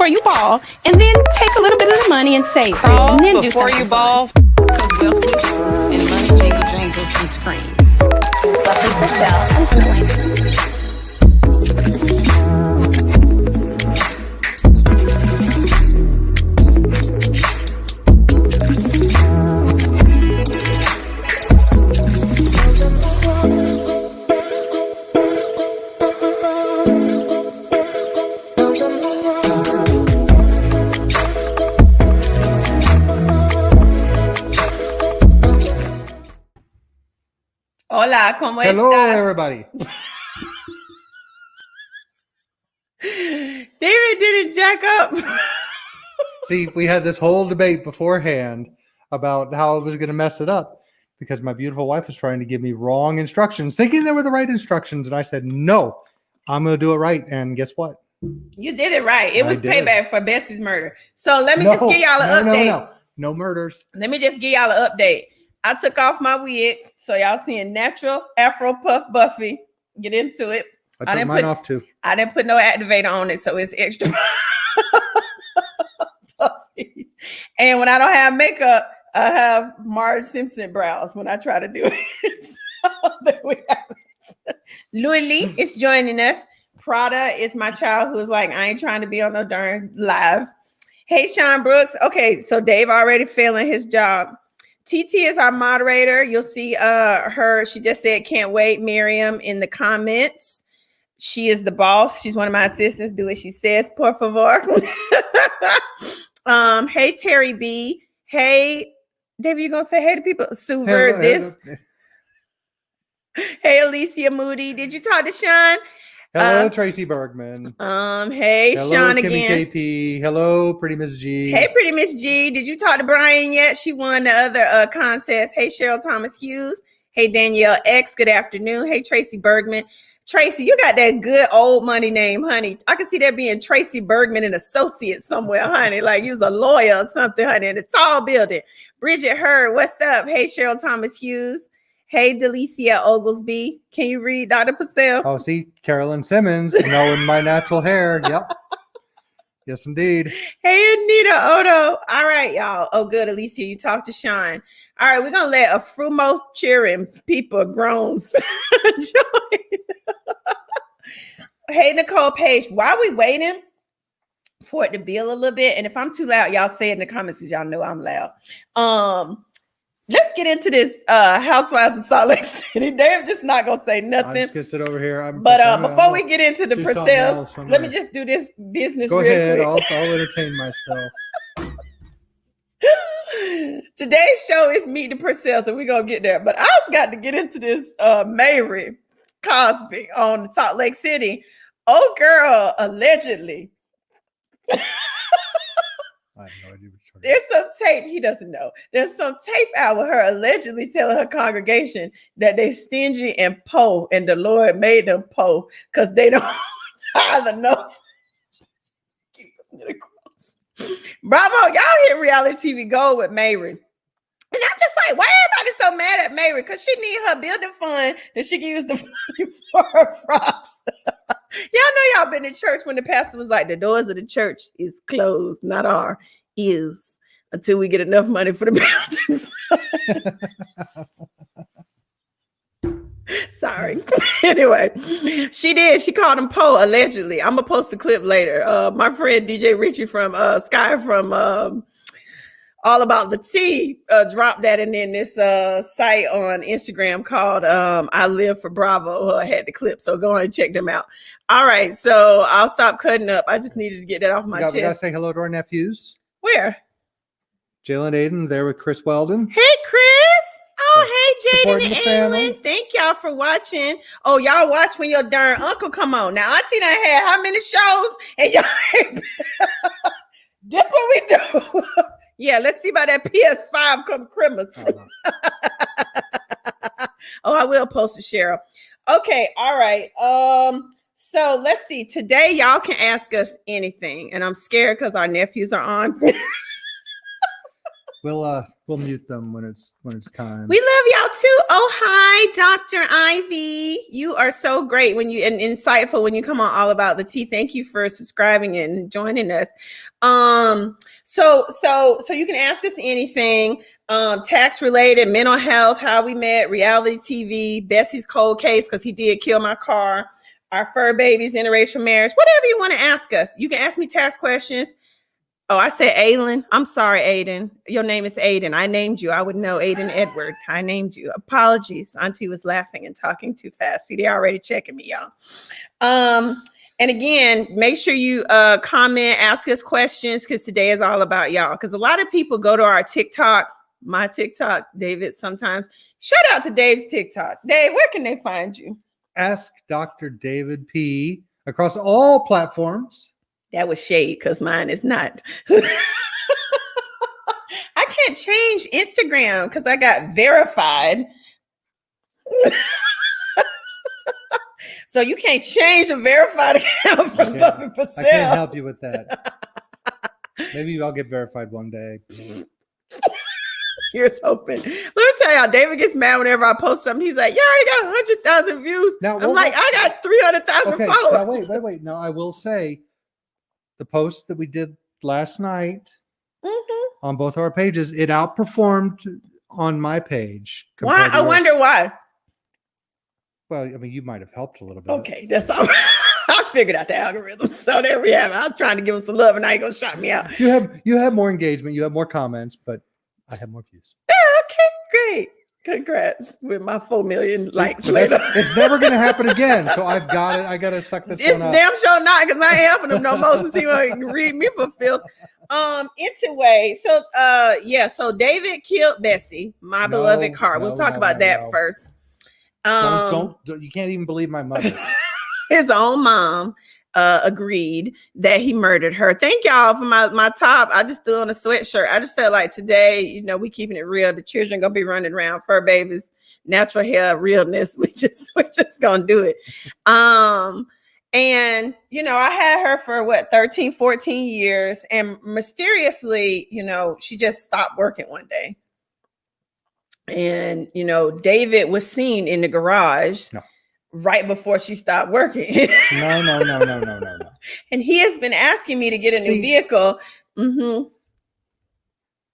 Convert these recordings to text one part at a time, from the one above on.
before you ball, and then take a little bit of the money and save Crawl it, and then before do you something ball. Because wealth whispers and money jingle jangles and screams. Lovely Purselles, infinitely. Hola, ¿cómo Hello, estás? everybody. David didn't jack up. See, we had this whole debate beforehand about how I was going to mess it up because my beautiful wife was trying to give me wrong instructions, thinking they were the right instructions. And I said, no, I'm going to do it right. And guess what? You did it right. It was did. payback for Bessie's murder. So let me just give y'all an update. No murders. Let me just give y'all an update. I took off my wig, so y'all seeing natural Afro Puff Buffy. Get into it. I took mine off too. I didn't put no activator on it, so it's extra puffy. And when I don't have makeup, I have Marge Simpson brows when I try to do it. So there we have it. Louis is joining us. Prada is my child who's like, I ain't trying to be on no darn live. Hey, Sean Brooks. Okay, so Dave already failing his job. TT is our moderator. You'll see her. She just said, can't wait, Miriam, in the comments. She is the boss. She's one of my assistants. Do what she says, por favor. Hey, Terry B. Hey, David, you going to say hey to people? Suver, this. Hey, Alicia Moody. Did you talk to Sean? Hello, Tracy Bergman. Hey, hello, Sean Kimmy again. KP. Hello, Pretty Miss G. Hey, Pretty Miss G. Did you talk to Brian yet? She won the other contest. Hey, Cheryl Thomas Hughes. Hey, Danielle X. Good afternoon. Hey, Tracy Bergman. Tracy, you got that good old money name, honey. I can see that being Tracy Bergman and Associates somewhere, honey. Like you was a lawyer or something, honey, in a tall building. Bridget Hurd, what's up? Hey, Cheryl Thomas Hughes. Hey, Delicia Oglesby. Can you read Dr. Purselles? Oh, see, Carolyn Simmons, knowing my natural hair. Yep. Yes, indeed. Hey, Anita Odo. All right, y'all. Oh, good. Alicia, you talked to Sean. All right, we're going to let a frumo cheering people groans join. Hey, Nicole Page, while we waiting for it to build a little bit, and if I'm too loud, y'all say it in the comments because y'all know I'm loud. Let's get into this Housewives of Salt Lake City. They're just not going to say nothing. I'm just going to sit over here. Before we get into the Purselles, let me just do this business real quick. Go ahead. I'll entertain myself. Today's show is Meet the Purselles, and we're going to get there. But I also got to get into this Mary Cosby on Salt Lake City. Oh, girl, allegedly. I have no idea. There's some tape, he doesn't know. There's some tape out with her allegedly telling her congregation that they stingy and poor, and the Lord made them poor because they don't tithe enough. Bravo, y'all hit reality TV gold with Mary. And I'm just like, why everybody so mad at Mary? Because she need her building fund that she can use the money for her frocks. Y'all know y'all been in church when the pastor was like, the doors of the church is closed, not our is, until we get enough money for the building. Sorry. Anyway, she did. She called him Poe, allegedly. I'm going to post the clip later. My friend DJ Richie from Sky from All About the Tea dropped that, and then this site on Instagram called I Live for Bravo had the clip, so go on and check them out. All right, so I'll stop cutting up. I just needed to get that off my chest. We got to say hello to our nephews. Where? Jalen Aiden there with Chris Weldon. Hey, Chris. Oh, hey, Jaden and Aiden. Thank y'all for watching. Oh, y'all watch when your darn uncle come on. Now, Auntie done had how many shows? And y'all this what we do. Yeah, let's see about that PS5 come Christmas. Oh, I will post it, Cheryl. Okay, all right. So let's see. Today, y'all can ask us anything. And I'm scared because our nephews are on. We'll mute them when it's time. We love y'all too. Oh, hi, Dr. Ivy. You are so great and insightful when you come on All About the Tea. Thank you for subscribing and joining us. So you can ask us anything, tax related, mental health, how we met, reality TV, Bessie's cold case because he did kill my car, our fur babies, interracial marriage, whatever you want to ask us. You can ask me tax questions. Oh, I said Aiden. I'm sorry, Aiden. Your name is Aiden. I named you. I would know Aiden Edward. I named you. Apologies. Auntie was laughing and talking too fast. See, they're already checking me, y'all. And again, make sure you comment, ask us questions, because today is all about y'all. Because a lot of people go to our TikTok, my TikTok, David, sometimes. Shout out to Dave's TikTok. Dave, where can they find you? Ask Dr. David P. across all platforms. That was shade because mine is not. I can't change Instagram because I got verified. So you can't change a verified account from Buffy Purselles. I can't help you with that. Maybe I'll get verified one day. Here's hoping. Let me tell y'all, David gets mad whenever I post something. He's like, "You already got 100,000 views." Now, I'm like, "I got 300,000 followers." Now, wait. Now, I will say, the post that we did last night on both our pages, it outperformed on my page. Why? I wonder why. Well, I mean, you might have helped a little bit. Okay, that's all. I figured out the algorithm. So there we have it. I was trying to give him some love, and now he's gonna shut me out. You have more engagement, you have more comments, but I have more views. Yeah, okay, great. Congrats with my 4 million likes later. It's never gonna happen again. So I gotta suck this it's one up. Damn sure not, because I ain't helping him no more since he won't read me for filth. Anyway, so David killed Bessie, my beloved car. We'll talk about that first. Don't you can't even believe my mother. His own mom agreed that he murdered her. Thank y'all for my top. I just threw on a sweatshirt. I just felt like today, we keeping it real. The children gonna be running around, fur babies, natural hair, realness. We just gonna do it. And I had her for 13, 14 years, and mysteriously, she just stopped working one day. And David was seen in the garage. No. Right before she stopped working. No. And he has been asking me to get a new vehicle. Mm-hmm.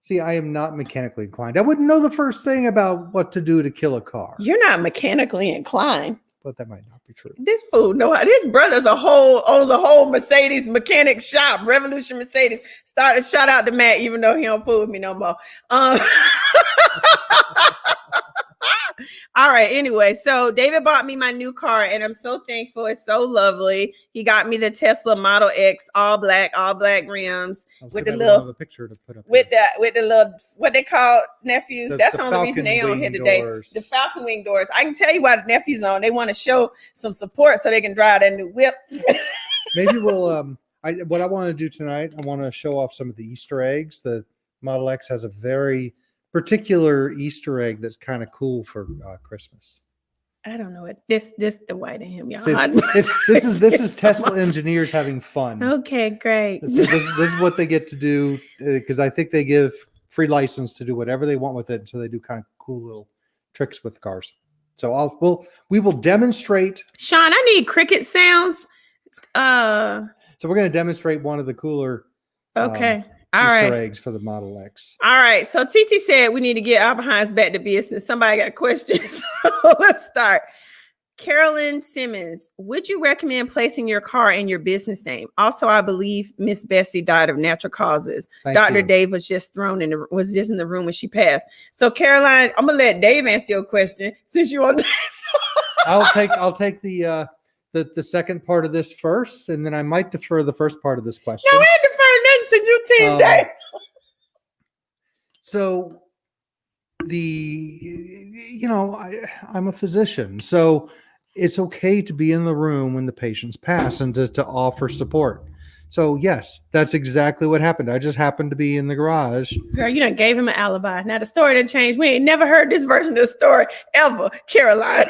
See, I am not mechanically inclined. I wouldn't know the first thing about what to do to kill a car. You're not mechanically inclined. But that might not be true. This fool, his brother's owns a whole Mercedes mechanic shop, Revolution Mercedes. Shout out to Matt, even though he don't fool with me no more. All right. Anyway, so David bought me my new car, and I'm so thankful. It's so lovely. He got me the Tesla Model X, all black rims with the little a picture to put up with the little what they call nephews. That's the only reason they on here today. The Falcon Wing doors. I can tell you why the nephews on. They want to show some support so they can drive that new whip. Maybe we'll. What I want to do tonight, I want to show off some of the Easter eggs. The Model X has a very particular Easter egg that's kind of cool for Christmas. I don't know it. This the white in him, y'all. This is Tesla engineers having fun. Okay, great. This is what they get to do, because I think they give free license to do whatever they want with it. So they do kind of cool little tricks with cars. So we will demonstrate. Sean, I need cricket sounds. So we're going to demonstrate one of the cooler. Okay. Easter eggs for the Model X. All right. So TT said we need to get our behinds back to business. Somebody got questions. So let's start. Carolyn Simmons, would you recommend placing your car in your business name? Also, I believe Miss Bessie died of natural causes. Dr. Dave was just in the room when she passed. So Caroline, I'm gonna let Dave answer your question since you want. I'll take the second part of this first, and then I might defer the first part of this question. No, we ain't deferring nothing since you team Dave. So I'm a physician, so it's okay to be in the room when the patients pass and to offer support. So yes, that's exactly what happened. I just happened to be in the garage. Girl, you done gave him an alibi. Now the story done changed. We ain't never heard this version of the story ever, Caroline.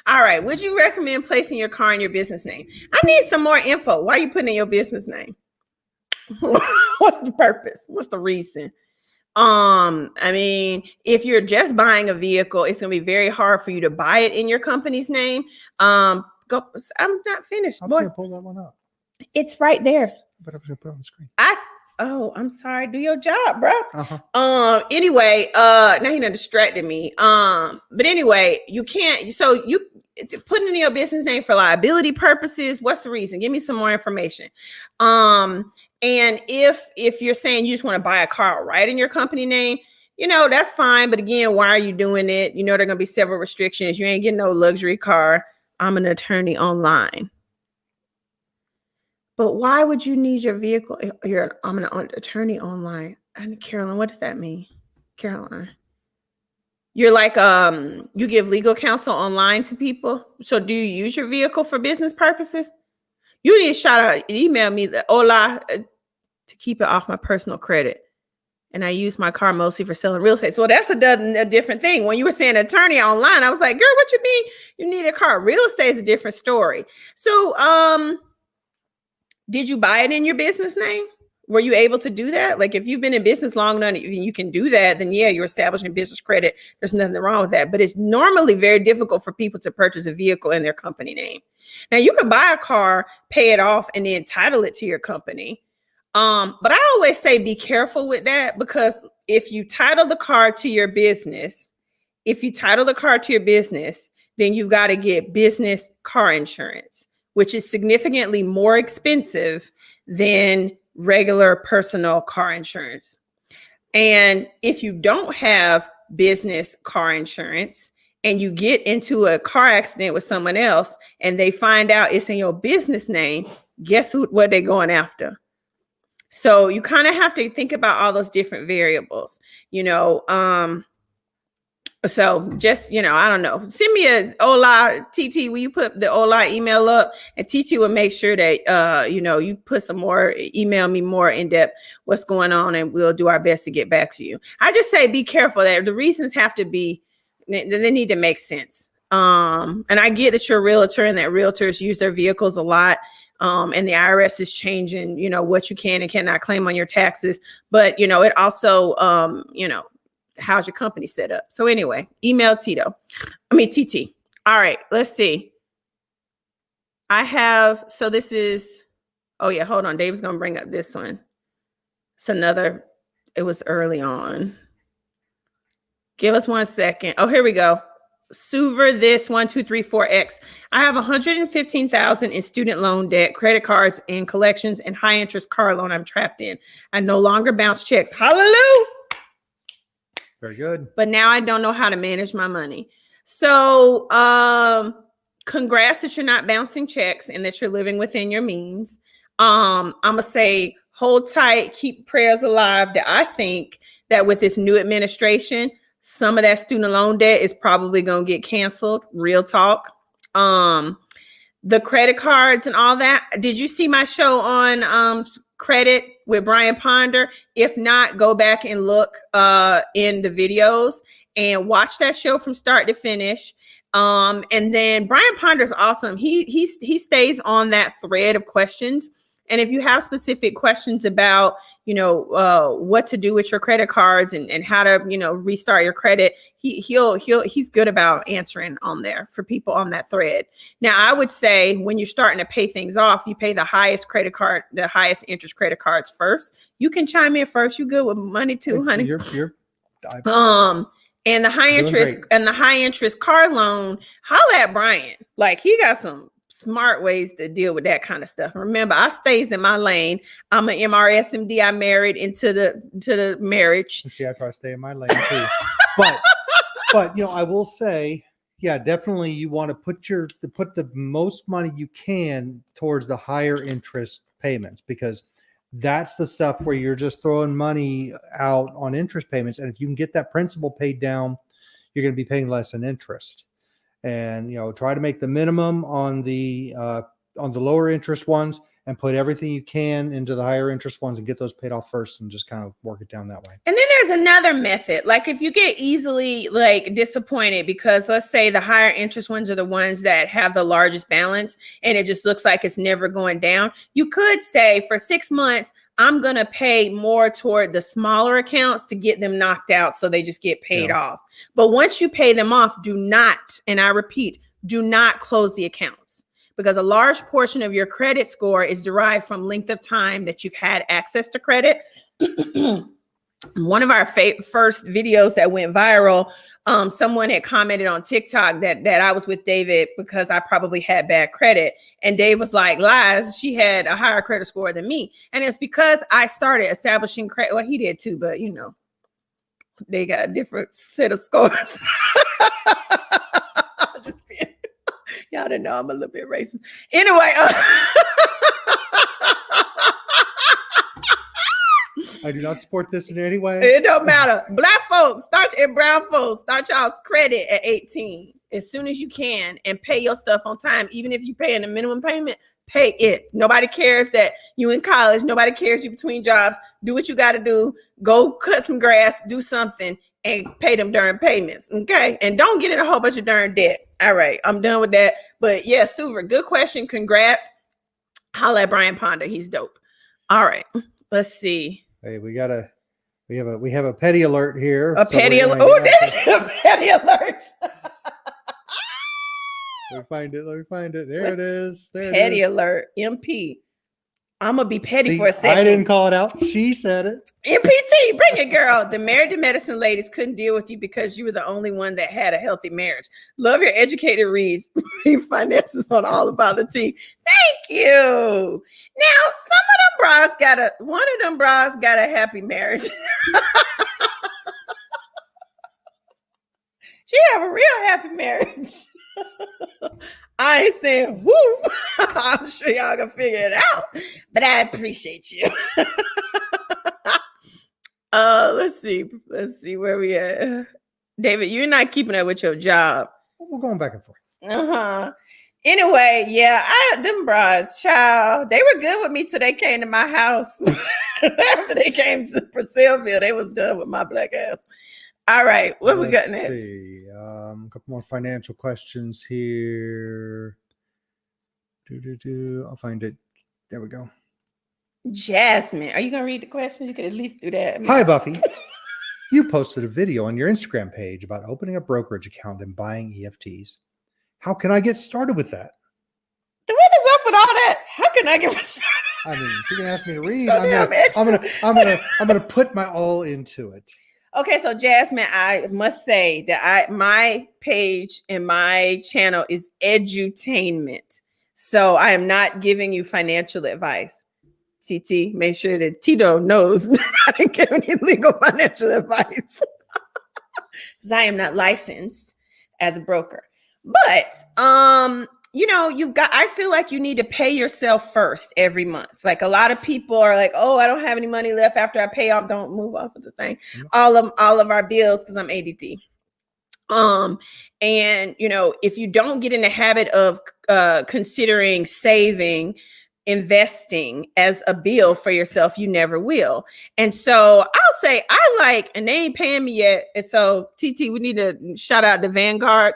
All right. Would you recommend placing your car in your business name? I need some more info. Why are you putting in your business name? What's the purpose? What's the reason? I mean, if you're just buying a vehicle, it's gonna be very hard for you to buy it in your company's name. I'm not finished. I'm Boy, gonna pull that one up, it's right there. but I'm gonna put it on the screen. I'm sorry. Do your job, bro. Uh-huh. Now he done distracted me. But anyway, you can't. So you putting in your business name for liability purposes. What's the reason? Give me some more information. And if you're saying you just want to buy a car right in your company name, that's fine. But again, why are you doing it? There are going to be several restrictions. You ain't getting no luxury car. I'm an attorney online. But why would you need your vehicle? I'm an attorney online. And Caroline, what does that mean? Caroline. You're like, you give legal counsel online to people. So do you use your vehicle for business purposes? You need to email me the hola to keep it off my personal credit. And I use my car mostly for selling real estate. So that's a different thing. When you were saying attorney online, I was like, girl, what you mean you need a car? Real estate is a different story. So, did you buy it in your business name? Were you able to do that? Like if you've been in business long enough, you can do that, then yeah, you're establishing business credit. There's nothing wrong with that. But it's normally very difficult for people to purchase a vehicle in their company name. Now you could buy a car, pay it off, and then title it to your company. But I always say be careful with that, because if you title the car to your business, then you've got to get business car insurance, which is significantly more expensive than regular personal car insurance. And if you don't have business car insurance and you get into a car accident with someone else and they find out it's in your business name, guess what they're going after? So you kind of have to think about all those different variables, So just, I don't know. Send me a hola, TT. Will you put the hola email up? And TT will make sure that, you put some more, email me more in depth what's going on, and we'll do our best to get back to you. I just say be careful there. The reasons have to be, they need to make sense. And I get that you're a realtor and that realtors use their vehicles a lot. And the IRS is changing, what you can and cannot claim on your taxes. But, it also, how's your company set up? So anyway, email TT. All right, let's see. This is, hold on. Dave's going to bring up this one. It was early on. Give us 1 second. Oh, here we go. Suver this 1234X. I have $115,000 in student loan debt, credit cards, and collections, and high interest car loan I'm trapped in. I no longer bounce checks. Hallelujah. Very good. But now I don't know how to manage my money. So, congrats that you're not bouncing checks and that you're living within your means. I'm going to say hold tight, keep prayers alive, that I think that with this new administration, some of that student loan debt is probably going to get canceled. Real talk. The credit cards and all that. Did you see my show on credit with Brian Ponder? If not, go back and look in the videos and watch that show from start to finish. And then Brian Ponder is awesome. He stays on that thread of questions. And if you have specific questions about, what to do with your credit cards and how to, restart your credit, he's good about answering on there for people on that thread. Now, I would say when you're starting to pay things off, you pay the highest interest credit cards first. You can chime in first. You good with money too, honey? And the high interest car loan, holla at Brian. Like, he got some smart ways to deal with that kind of stuff. Remember, I stays in my lane. I'm an MRSMD. I married into the marriage. See, I try to stay in my lane too. but I will say, yeah, definitely you want to put the most money you can towards the higher interest payments, because that's the stuff where you're just throwing money out on interest payments. And if you can get that principal paid down, you're going to be paying less in interest. And, try to make the minimum on the lower interest ones and put everything you can into the higher interest ones and get those paid off first and just kind of work it down that way. And then there's another method. Like if you get easily like disappointed because let's say the higher interest ones are the ones that have the largest balance and it just looks like it's never going down. You could say for 6 months, I'm going to pay more toward the smaller accounts to get them knocked out so they just get paid off. But once you pay them off, do not, and I repeat, do not close the accounts because a large portion of your credit score is derived from length of time that you've had access to credit. One of our first videos that went viral, someone had commented on TikTok that I was with David because I probably had bad credit. And Dave was like, lies, she had a higher credit score than me. And it's because I started establishing credit. Well, he did too, but you know, they got a different set of scores. Just being, y'all don't know I'm a little bit racist. Anyway, I do not support this in any way. it don't matter. Black folks, and brown folks, start y'all's credit at 18 as soon as you can and pay your stuff on time. Even if you pay in a minimum payment, pay it. Nobody cares that you in college. Nobody cares you between jobs. Do what you got to do. Go cut some grass, do something, and pay them darn payments. Okay. And don't get in a whole bunch of darn debt. All right. I'm done with that. But yeah, super. Good question. Congrats. Holla at Brian Ponder. He's dope. All right. Let's see. Hey, we have a petty alert here. A petty alert. Oh, there's a petty alert. Let me find it. There it is. Petty alert. MP. I'm gonna be petty See, for a second. I didn't call it out. She said it. MPT, bring it, girl. The Married to Medicine ladies couldn't deal with you because you were the only one that had a healthy marriage. Love your educated reads. Finances on All About the Tea. Thank you. Now, one of them bras got a happy marriage. She have a real happy marriage. I ain't saying woo. I'm sure y'all can figure it out, but I appreciate you. Let's see where we at. David, you're not keeping up with your job. We're going back and forth. Anyway, yeah, them bras, child, they were good with me till they came to my house. After they came to Pursellesville, they was done with my black ass. All right, what we got next? See. A couple more financial questions here. I'll find it. There we go. Jasmine, are you gonna read the questions? You could at least do that. Hi, Buffy. You posted a video on your Instagram page about opening a brokerage account and buying EFTs. How can I get started with that? What is up with all that? How can I get started? I mean, if you're gonna ask me to read, So I'm gonna put my all into it. Okay, so Jasmine, I must say that my page and my channel is edutainment. So I am not giving you financial advice. TT, make sure that Tito knows I didn't give any legal financial advice. Because I am not licensed as a broker. But I feel like you need to pay yourself first every month. Like a lot of people are like, oh, I don't have any money left after I pay off. Don't move off of the thing. All of our bills, because I'm ADD. And if you don't get in the habit of considering saving, investing as a bill for yourself, you never will. And so I'll say and they ain't paying me yet. And so TT, we need to shout out to Vanguard.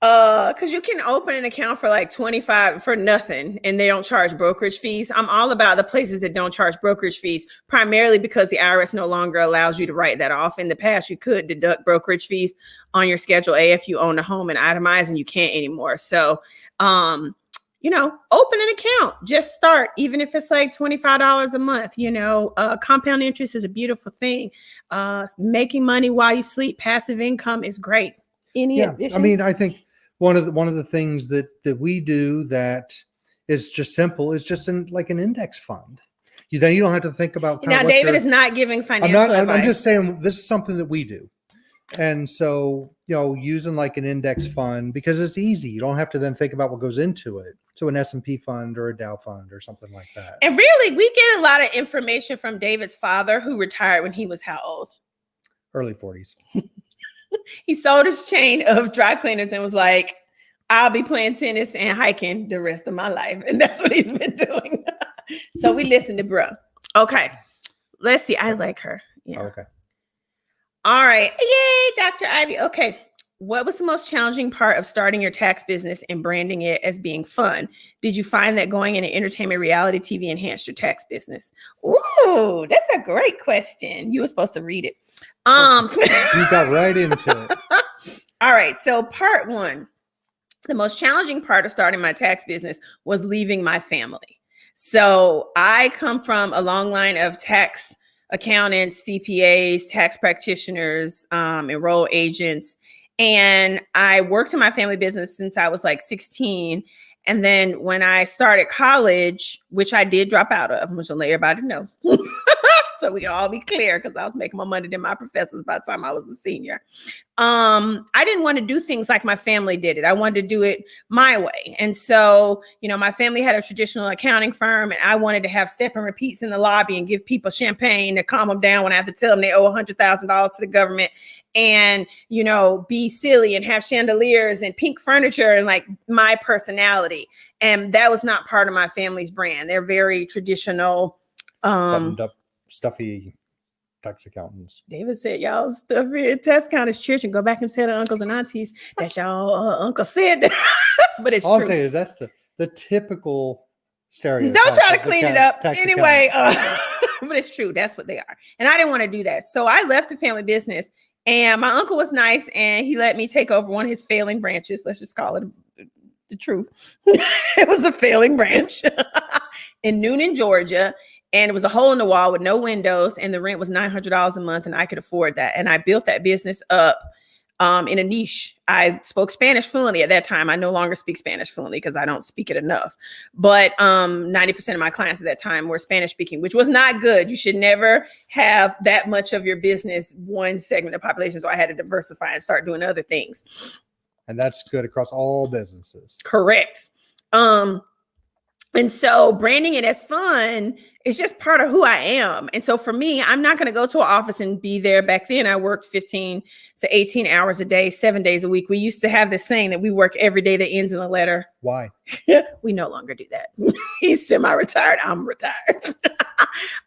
Because you can open an account for like $25 for nothing and they don't charge brokerage fees. I'm all about the places that don't charge brokerage fees, primarily because the IRS no longer allows you to write that off. In the past, you could deduct brokerage fees on your Schedule A if you own a home and itemize, and you can't anymore. So, open an account, just start, even if it's like $25 a month. Compound interest is a beautiful thing. Making money while you sleep, passive income is great. Additions? I mean, I think one of the things that we do that is just simple is just like an index fund. You don't have to think about. Now, David is not giving financial advice. I'm just saying this is something that we do. And so, using like an index fund, because it's easy. You don't have to then think about what goes into it. So an S&P fund or a Dow fund or something like that. And really, we get a lot of information from David's father, who retired when he was how old? Early 40s. He sold his chain of dry cleaners and was like, I'll be playing tennis and hiking the rest of my life. And that's what he's been doing. So we listen to bro. Okay. Let's see. I like her. Yeah. Okay. All right. Yay, Dr. Ivy. Okay. What was the most challenging part of starting your tax business and branding it as being fun? Did you find that going into entertainment reality TV enhanced your tax business? Ooh, that's a great question. You were supposed to read it. You got right into it. All right. So part one, the most challenging part of starting my tax business was leaving my family. So I come from a long line of tax accountants, CPAs, tax practitioners, enroll agents. And I worked in my family business since I was like 16. And then when I started college, which I did drop out of, which I'll let everybody know. So we can all be clear, because I was making more money than my professors by the time I was a senior. I didn't want to do things like my family did it. I wanted to do it my way. And so, my family had a traditional accounting firm, and I wanted to have step and repeats in the lobby and give people champagne to calm them down when I have to tell them they owe $100,000 to the government, and, be silly and have chandeliers and pink furniture and like my personality. And that was not part of my family's brand. They're very traditional. Buttoned up, stuffy tax accountants. David said, y'all stuffy tax accountants church, and go back and tell the uncles and aunties that y'all uncle said that. But it's all true. I'm saying is that's the typical stereotype. Don't try to clean it up. Tax Anyway, but it's true. That's what they are. And I didn't want to do that. So I left the family business, and my uncle was nice, and he let me take over one of his failing branches. Let's just call it the truth. It was a failing branch in Noonan, Georgia. And it was a hole in the wall with no windows, and the rent was $900 a month, and I could afford that. And I built that business up in a niche. I spoke Spanish fluently at that time. I no longer speak Spanish fluently because I don't speak it enough. But 90% of my clients at that time were Spanish speaking, which was not good. You should never have that much of your business, one segment of the population. So I had to diversify and start doing other things. And that's good across all businesses. Correct. And so branding it as fun is just part of who I am. And so for me, I'm not going to go to an office and be there. Back then, I worked 15 to 18 hours a day, 7 days a week. We used to have this saying that we work every day that ends in a letter. Why? We no longer do that. He's semi-retired. I'm retired.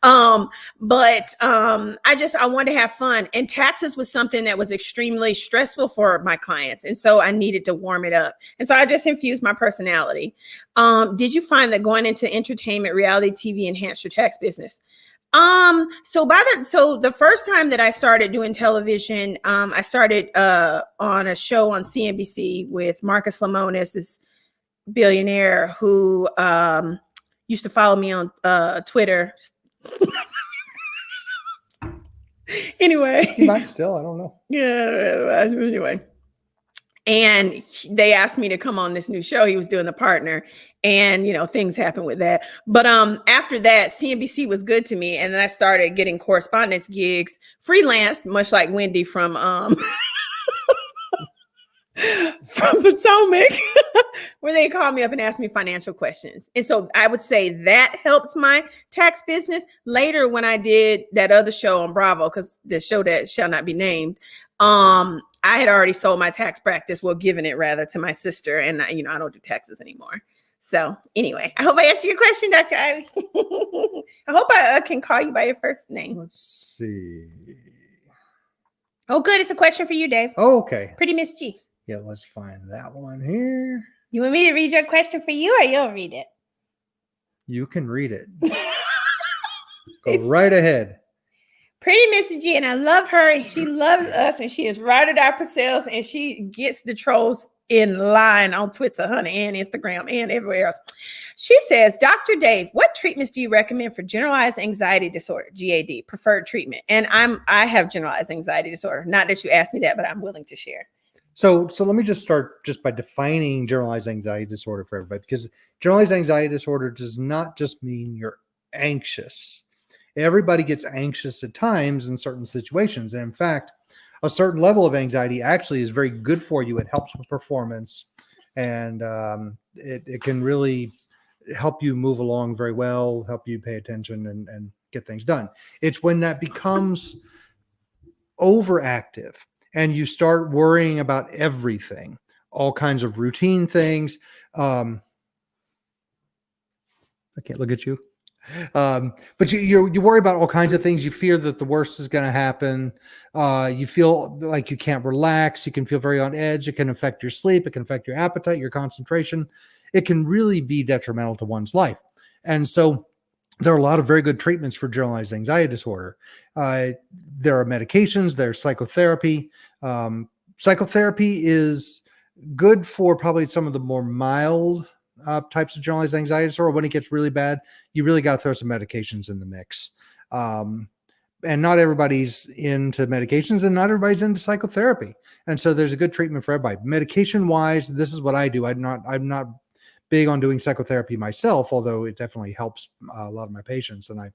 But I wanted to have fun. And taxes was something that was extremely stressful for my clients. And so I needed to warm it up. And so I just infused my personality. Did you find that going into entertainment, reality TV enhanced your tax business? So the first time that I started doing television, I started on a show on CNBC with Marcus Lemonis, this billionaire who used to follow me on Twitter. Anyway, He might still, I don't know. yeah. Anyway, and they asked me to come on this new show. He was doing The Partner, and things happened with that. But after that, CNBC was good to me, and then I started getting correspondence gigs, freelance, much like Wendy from from Potomac, where they called me up and asked me financial questions. And so I would say that helped my tax business. Later, when I did that other show on Bravo, because the show that shall not be named, I had already sold my tax practice, given it rather to my sister. And I don't do taxes anymore. So anyway, I hope I answered your question, Dr. Ivy. I hope I can call you by your first name. Let's see. Oh, good. It's a question for you, Dave. Oh, okay. Pretty Miss G. Yeah, let's find that one here. You want me to read your question for you, or you'll read it? You can read it. Go right ahead. Pretty Mrs. G, and I love her, and she loves us, and she is right at our Purselles, and she gets the trolls in line on Twitter, honey, and Instagram, and everywhere else. She says, Dr. Dave, what treatments do you recommend for generalized anxiety disorder, GAD, preferred treatment? And I have generalized anxiety disorder. Not that you asked me that, but I'm willing to share. So let me just start by defining generalized anxiety disorder for everybody, because generalized anxiety disorder does not just mean you're anxious. Everybody gets anxious at times in certain situations. And in fact, a certain level of anxiety actually is very good for you. It helps with performance, and it can really help you move along very well, help you pay attention and get things done. It's when that becomes overactive and you start worrying about everything all kinds of routine things. I can't look at you. But you worry about all kinds of things. You fear that the worst is going to happen. You feel like you can't relax. You can feel very on edge. It can affect your sleep. It can affect your appetite, your concentration. It can really be detrimental to one's life. And so there are a lot of very good treatments for generalized anxiety disorder. There are medications, there's psychotherapy. Psychotherapy is good for probably some of the more mild types of generalized anxiety disorder. When it gets really bad, you really got to throw some medications in the mix. And not everybody's into medications and not everybody's into psychotherapy. And so there's a good treatment for everybody. Medication wise, this is what I do. I'm not big on doing psychotherapy myself, although it definitely helps a lot of my patients, and I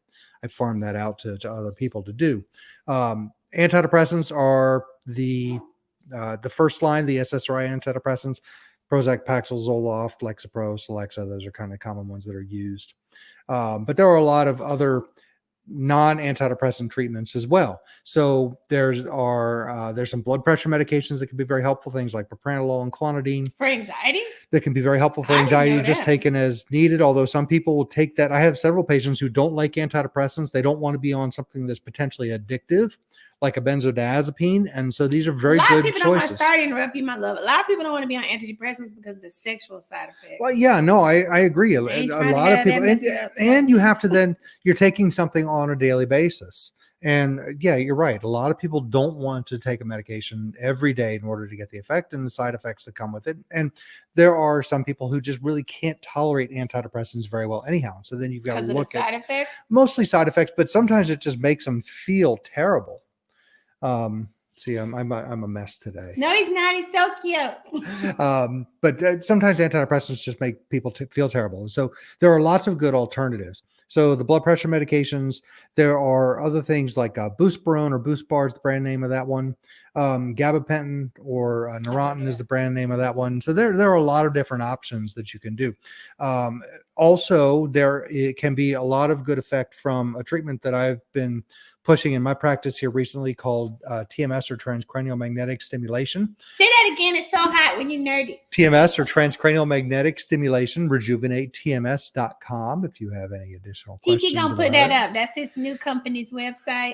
farm that out to other people to do. Antidepressants are the first line, the SSRI antidepressants, Prozac, Paxil, Zoloft, Lexapro, Celexa. Those are kind of common ones that are used. But there are a lot of other non-antidepressant treatments as well. So there's some blood pressure medications that can be very helpful, things like propranolol and clonidine. For anxiety? That can be very helpful for anxiety, just taken as needed, although some people will take that. I have several patients who don't like antidepressants. They don't want to be on something that's potentially addictive, like a benzodiazepine. And so these are very good choices. Sorry to interrupt you, my love. A lot of people don't want to be on antidepressants because of the sexual side effects. Well, yeah, no, I agree. A lot of people, and you have to then, you're taking something on a daily basis. And yeah, you're right. A lot of people don't want to take a medication every day in order to get the effect and the side effects that come with it. And there are some people who just really can't tolerate antidepressants very well anyhow. So then you've got to look at side effects? Mostly side effects, but sometimes it just makes them feel terrible. See, I'm a mess today. No, he's not. He's so cute. But sometimes antidepressants just make people feel terrible. So there are lots of good alternatives. So the blood pressure medications, there are other things like Buspirone or Buspar is the brand name of that one. Gabapentin or Neurontin is the brand name of that one. So there are a lot of different options that you can do. Also, it can be a lot of good effect from a treatment that I've been pushing in my practice here recently called TMS or transcranial magnetic stimulation. Say that again. It's so hot when you nerdy. TMS or transcranial magnetic stimulation, rejuvenatetms.com if you have any additional questions. TT gonna put that up. That's his new company's website.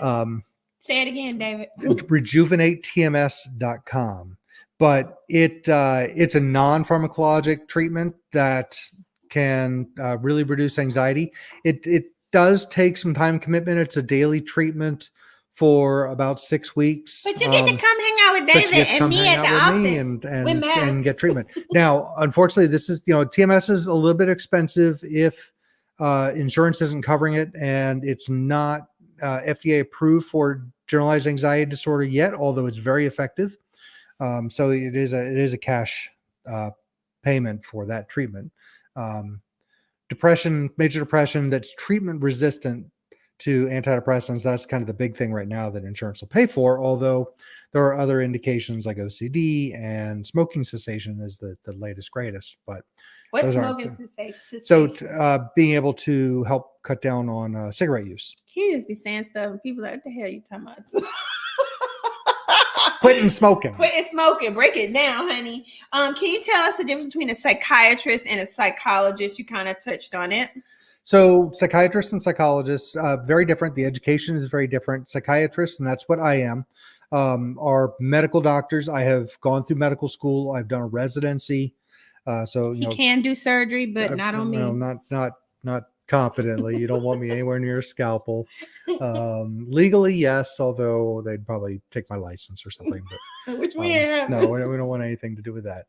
Say it again, David. rejuvenatetms.com. But it's a non-pharmacologic treatment that can really reduce anxiety. It does take some time commitment. It's a daily treatment for about 6 weeks. But you get to come hang out with David and me at the office and get treatment. Now, unfortunately, this is, TMS is a little bit expensive if insurance isn't covering it, and it's not FDA approved for generalized anxiety disorder yet, although it's very effective. So it is a cash payment for that treatment. Depression, major depression that's treatment resistant to antidepressants, that's kind of the big thing right now that insurance will pay for, although there are other indications like OCD and smoking cessation is the latest greatest. But what's smoking cessation? So being able to help cut down on cigarette use. He just be saying stuff and people are like, what the hell are you talking about? Quitting smoking. Break it down, honey. Can you tell us the difference between a psychiatrist and a psychologist? You kind of touched on it. So psychiatrists and psychologists, very different. The education is very different. Psychiatrists, and that's what I am, are medical doctors. I have gone through medical school. I've done a residency. So you can do surgery, but not on me. No, not competently. You don't want me anywhere near a scalpel. Legally, yes, although they'd probably take my license or something. But which we have. No, we don't want anything to do with that.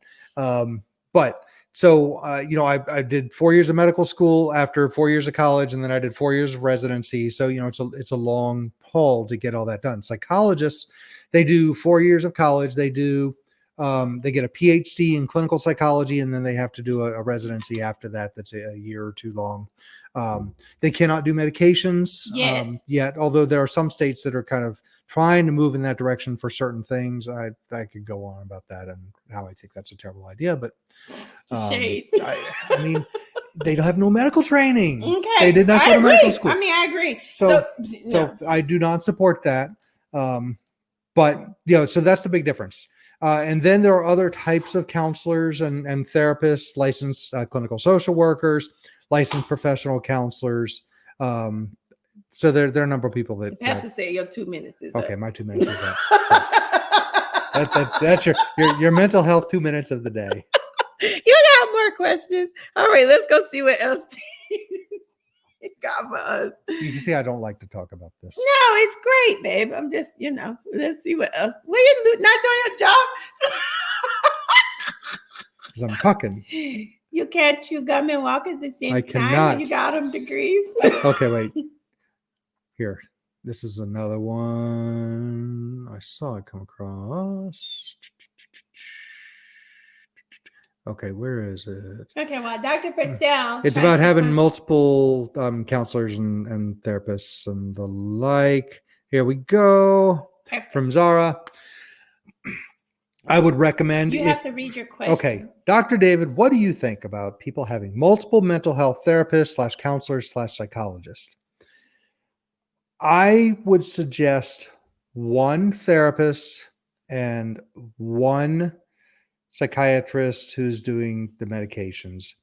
But so I did 4 years of medical school after 4 years of college, and then I did 4 years of residency. So it's a long haul to get all that done. Psychologists, they do 4 years of college. They get a PhD in clinical psychology, and then they have to do a residency after that. That's a year or two long. They cannot do medications yet, although there are some states that are kind of trying to move in that direction for certain things. I could go on about that and how I think that's a terrible idea, but I mean, they don't have no medical training. Okay. They did not go to medical school. I mean, I agree. So I do not support that. But so that's the big difference. And then there are other types of counselors and therapists, licensed clinical social workers, licensed professional counselors. So there are a number of people that. The pastor said your 2 minutes is Okay, up. my 2 minutes is up. So that's your mental health 2 minutes of the day. You got more questions? All right, let's go see what else he got for us. You can see I don't like to talk about this. No, it's great, babe. I'm just, let's see what else. Well, you not doing your job. Because I'm talking. You can't chew gum and walk at the same I time. cannot. You got them degrees. Okay, wait. Here. This is another one. I saw it come across. Okay, where is it? Okay, well, Dr. Purselles. It's about having multiple counselors and therapists and the like. Here we go. Perfect. From Zara. I would recommend. You have to read your question. Okay. Dr. David, what do you think about people having multiple mental health therapists / counselors / psychologists? I would suggest one therapist and one psychiatrist who's doing the medications.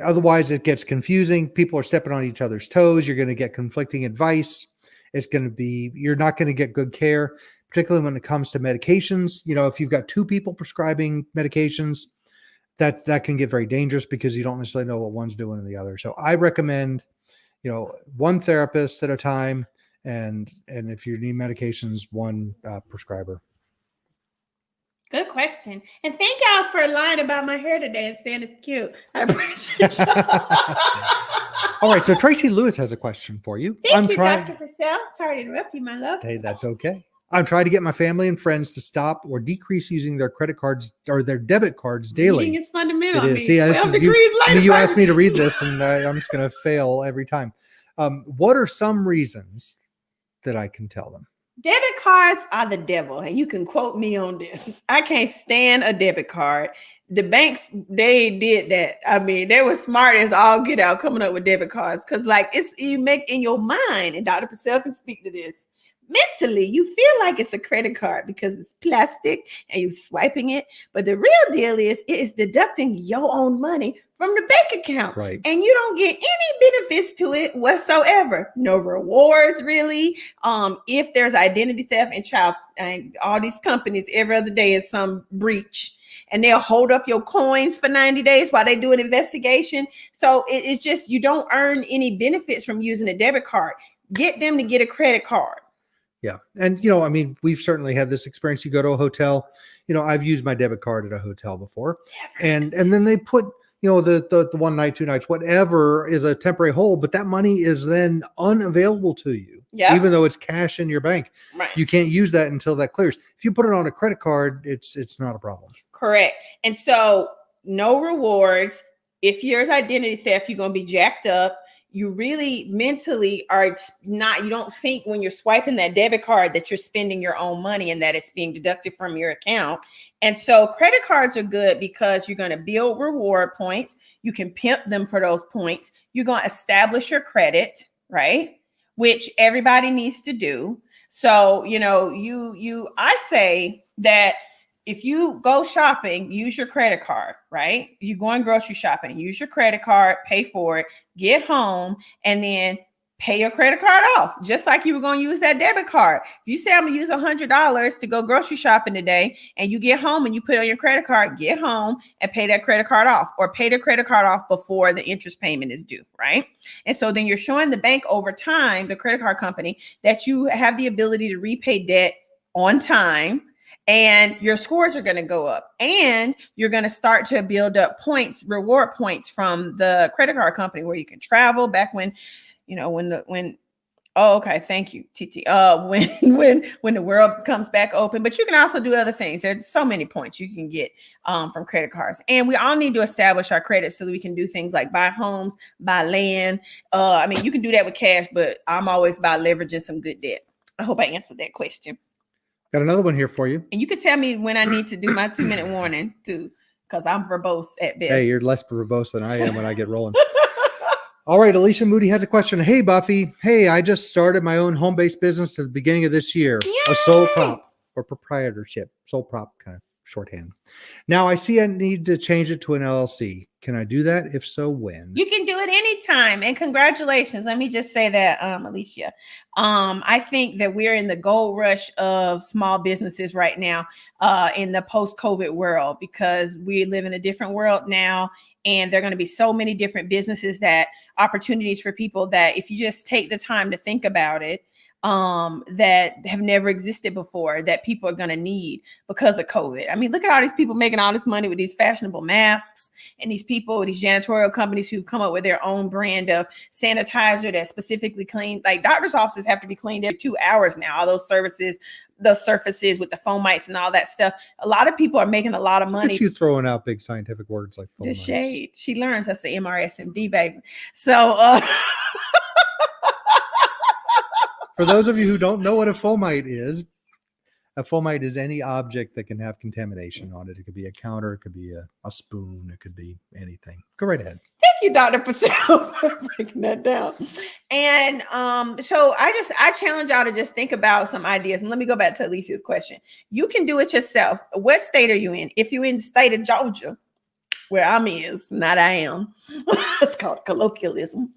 Otherwise it gets confusing. People are stepping on each other's toes. You're going to get conflicting advice. You're not going to get good care, particularly when it comes to medications. If you've got two people prescribing medications, that can get very dangerous because you don't necessarily know what one's doing and the other. So I recommend, one therapist at a time. And if you need medications, one prescriber. Good question. And thank y'all for lying about my hair today and saying it's cute. I appreciate you. All right. So Tracy Lewis has a question for you. Thank you, Dr. Purselles. Sorry to interrupt you, my love. Hey, that's okay. I'm trying to get my family and friends to stop or decrease using their credit cards or their debit cards daily. Reading is fundamental. It is. See, 12 degrees later. You asked me to read this, and I'm just going to fail every time. What are some reasons that I can tell them? Debit cards are the devil, and you can quote me on this. I can't stand a debit card. The banks, they did that. I mean, they were smart as all get out coming up with debit cards because, you make in your mind, and Dr. Purselles can speak to this. Mentally, you feel like it's a credit card because it's plastic and you're swiping it. But the real deal is it is deducting your own money from the bank account. Right. And you don't get any benefits to it whatsoever. No rewards, really. If there's identity theft and all these companies, every other day is some breach. And they'll hold up your coins for 90 days while they do an investigation. So it's just, you don't earn any benefits from using a debit card. Get them to get a credit card. Yeah. And, we've certainly had this experience. You go to a hotel, I've used my debit card at a hotel before. And then they put, the 1 night, 2 nights, whatever is a temporary hold, but that money is then unavailable to you, even though it's cash in your bank. Right. You can't use that until that clears. If you put it on a credit card, it's not a problem. Correct. And so no rewards. If there's identity theft, you're going to be jacked up. You really mentally you don't think when you're swiping that debit card that you're spending your own money and that it's being deducted from your account. And so credit cards are good because you're going to build reward points. You can pimp them for those points. You're going to establish your credit, right? Which everybody needs to do. So, I say that if you go shopping, use your credit card, right? You going grocery shopping, use your credit card, pay for it, get home, and then pay your credit card off, just like you were going to use that debit card. If you say I'm going to use $100 to go grocery shopping today, and you get home and you put it on your credit card, get home and pay that credit card off, or pay the credit card off before the interest payment is due, right? And so then you're showing the bank over time, the credit card company, that you have the ability to repay debt on time. And your scores are going to go up, and you're going to start to build up points, reward points from the credit card company where you can travel back when, thank you, TT. When the world comes back open, but you can also do other things. There's so many points you can get from credit cards, and we all need to establish our credit so that we can do things like buy homes, buy land. You can do that with cash, but I'm always about leveraging some good debt. I hope I answered that question. Got another one here for you. And you can tell me when I need to do my 2-minute warning too, because I'm verbose at best. Hey, you're less verbose than I am when I get rolling. All right, Alicia Moody has a question. Hey, Buffy. Hey, I just started my own home-based business at the beginning of this year. Yay! A sole prop. or proprietorship, sole prop kind of shorthand. Now I see I need to change it to an LLC. Can I do that? If so, when? You can do it anytime. And congratulations. Let me just say that, Alicia. I think that we're in the gold rush of small businesses right now in the post-COVID world, because we live in a different world now. And there are going to be so many different businesses, that opportunities for people that if you just take the time to think about it, that have never existed before, that people are going to need because of COVID. I mean, look at all these people making all this money with these fashionable masks, and these people, these janitorial companies who've come up with their own brand of sanitizer that's specifically clean. Like doctors' offices have to be cleaned every 2 hours now. All those services, those surfaces with the foamites and all that stuff. A lot of people are making a lot of money. Look at you throwing out big scientific words like The foamites. shade. She learns. That's the MRSMD, baby. So, For those of you who don't know what a fomite is any object that can have contamination on it. It could be a counter, it could be a spoon, it could be anything. Go right ahead. thank you, Dr. Purselles, for breaking that down. And so I challenge y'all to just think about some ideas. And let me go back to Alicia's question. You can do it yourself. What state are you in? If you're in the state of Georgia, where I'm is, not I am. It's called colloquialism.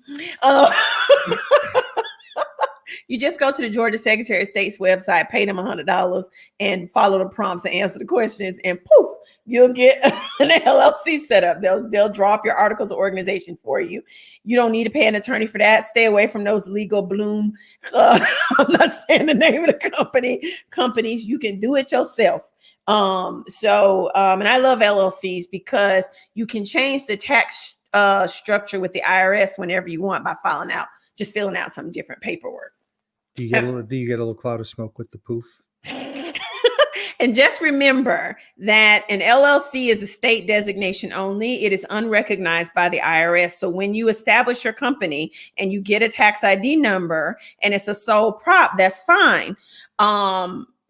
You just go to the Georgia Secretary of State's website, pay them $100, and follow the prompts and answer the questions, and poof, you'll get an LLC set up. They'll draw up your articles of organization for you. You don't need to pay an attorney for that. Stay away from those legal bloom. I'm not saying the name of the companies. You can do it yourself. And I love LLCs because you can change the tax structure with the IRS whenever you want by filling out some different paperwork. Do you get a little cloud of smoke with the poof? And just remember that an LLC is a state designation only. It is unrecognized by the IRS. So when you establish your company and you get a tax ID number and it's a sole prop, that's fine.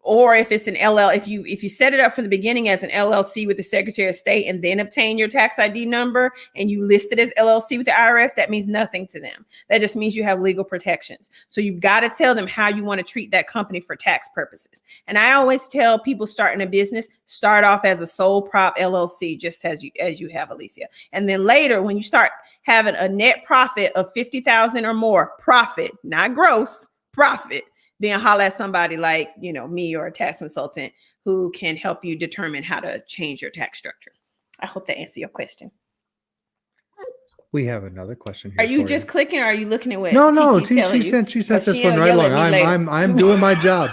Or if it's an if you set it up from the beginning as an LLC with the Secretary of State and then obtain your tax ID number and you list it as LLC with the IRS, that means nothing to them. That just means you have legal protections. So you've got to tell them how you want to treat that company for tax purposes. And I always tell people starting a business, start off as a sole prop LLC, just as you have, Alicia. And then later, when you start having a net profit of $50,000 or more, profit, not gross, profit, then holler at somebody like, me or a tax consultant who can help you determine how to change your tax structure. I hope that answers your question. We have another question here. Are you just clicking or are you looking at what? No. she sent this one right along. I'm doing my job.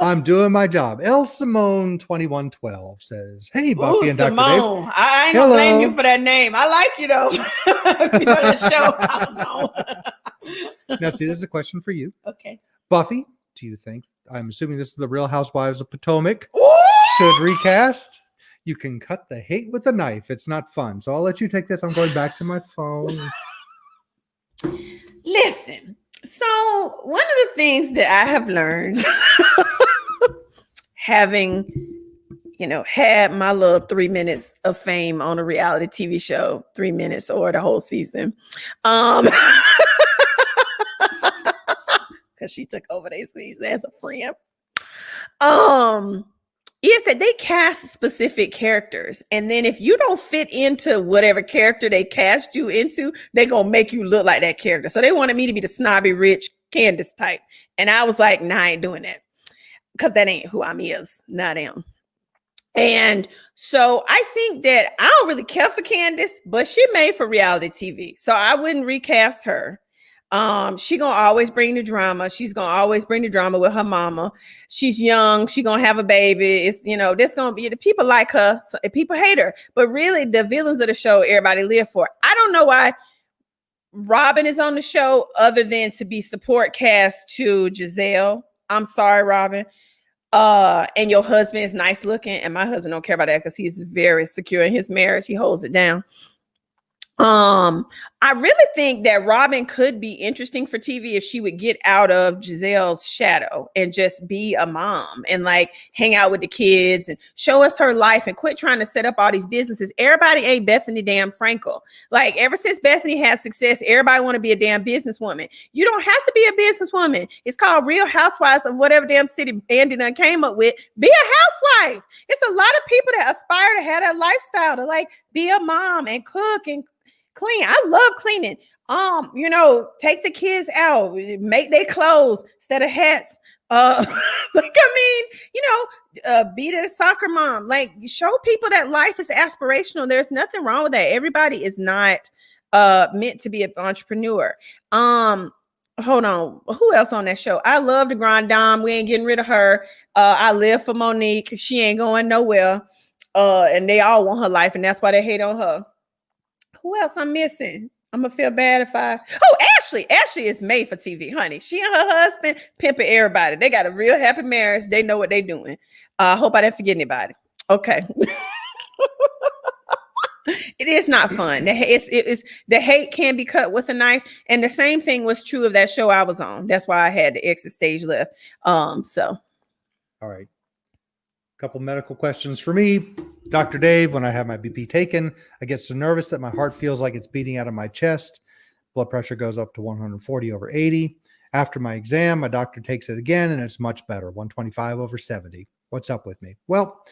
I'm doing my job. El Simone 2112 says, "Hey, Buffy and Dr. Dave. I ain't gonna blame you for that name. I like you though. You know the show I was on." Now, see, this is a question for you. Okay. Buffy, do you think, I'm assuming this is the Real Housewives of Potomac, should recast? You can cut the hate with a knife. It's not fun. So I'll let you take this. I'm going back to my phone. Listen. So one of the things that I have learned, having, had my little 3 minutes of fame on a reality TV show, 3 minutes or the whole season, because she took over their season as a friend. Is that they cast specific characters, and then if you don't fit into whatever character they cast you into, they're gonna make you look like that character. So they wanted me to be the snobby, rich Candace type, and I was like, nah, I ain't doing that, because that ain't who I'm is, not am. And so I think that I don't really care for Candace, but she made for reality TV, so I wouldn't recast her. She gonna always bring the drama. She's gonna always bring the drama with her mama. She's young. She gonna have a baby. It's, this gonna be, the people like her, so people hate her, but really the villains of the show, everybody live for. I don't know why Robin is on the show other than to be support cast to Giselle. I'm sorry, Robin. And your husband is nice looking, and my husband don't care about that because he's very secure in his marriage. He holds it down. I really think that Robin could be interesting for TV if she would get out of Giselle's shadow and just be a mom and like hang out with the kids and show us her life and quit trying to set up all these businesses. Everybody ain't Bethany damn Frankel. Like ever since Bethany has success, everybody want to be a damn businesswoman. You don't have to be a businesswoman. It's called Real Housewives of whatever damn city Andy done came up with. Be a housewife. It's a lot of people that aspire to have that lifestyle to like be a mom and cook and clean. I love cleaning. Take the kids out, make their clothes instead of hats. Be the soccer mom. Like show people that life is aspirational. There's nothing wrong with that. Everybody is not meant to be an entrepreneur. Hold on. Who else on that show? I love the Grand Dame. We ain't getting rid of her. I live for Monique. She ain't going nowhere. And they all want her life, and that's why they hate on her. Who else I'm missing? I'm gonna feel bad if Ashley. Ashley is made for TV, honey. She and her husband pimping everybody. They got a real happy marriage. They know what they're doing. I hope I didn't forget anybody. Okay. It is not fun. The hate can be cut with a knife. And the same thing was true of that show I was on. That's why I had the exit stage left. All right. Couple medical questions for me. Dr. Dave, when I have my BP taken, I get so nervous that my heart feels like it's beating out of my chest. Blood pressure goes up to 140/80. After my exam, my doctor takes it again, and it's much better, 125/70. What's up with me? Well,